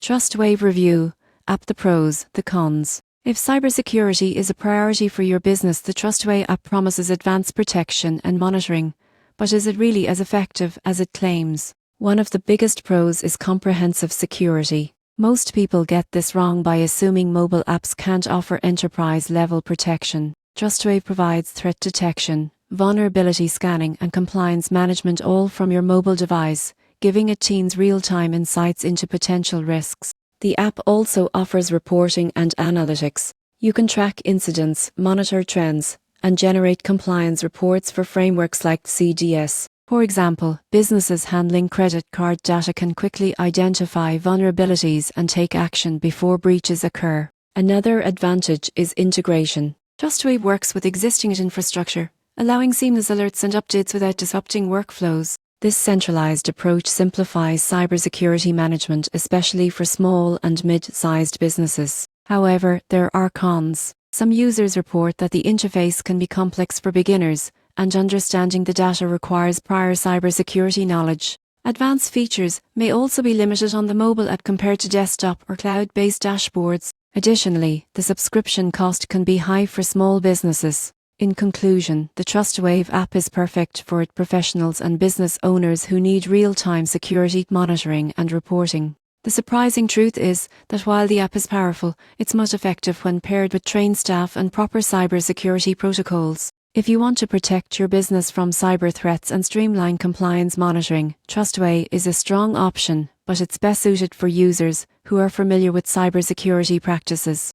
Trustwave Review. App: the pros, the cons. If cybersecurity is a priority for your business, the Trustwave app promises advanced protection and monitoring. But is it really as effective as it claims? One of the biggest pros is comprehensive security. Most people get this wrong by assuming mobile apps can't offer enterprise-level protection. Trustwave provides threat detection, vulnerability scanning, and compliance management all from your mobile device, giving it teams real-time insights into potential risks. The app also offers reporting and analytics. You can track incidents, monitor trends, and generate compliance reports for frameworks like CDS. For example, businesses handling credit card data can quickly identify vulnerabilities and take action before breaches occur. Another advantage is integration. Trustwave works with existing infrastructure, allowing seamless alerts and updates without disrupting workflows. This centralized approach simplifies cybersecurity management, especially for small and mid-sized businesses. However, there are cons. Some users report that the interface can be complex for beginners, and understanding the data requires prior cybersecurity knowledge. Advanced features may also be limited on the mobile app compared to desktop or cloud-based dashboards. Additionally, the subscription cost can be high for small businesses. In conclusion, the Trustwave app is perfect for professionals and business owners who need real-time security monitoring and reporting. The surprising truth is that while the app is powerful, it's most effective when paired with trained staff and proper cybersecurity protocols. If you want to protect your business from cyber threats and streamline compliance monitoring, Trustwave is a strong option, but it's best suited for users who are familiar with cybersecurity practices.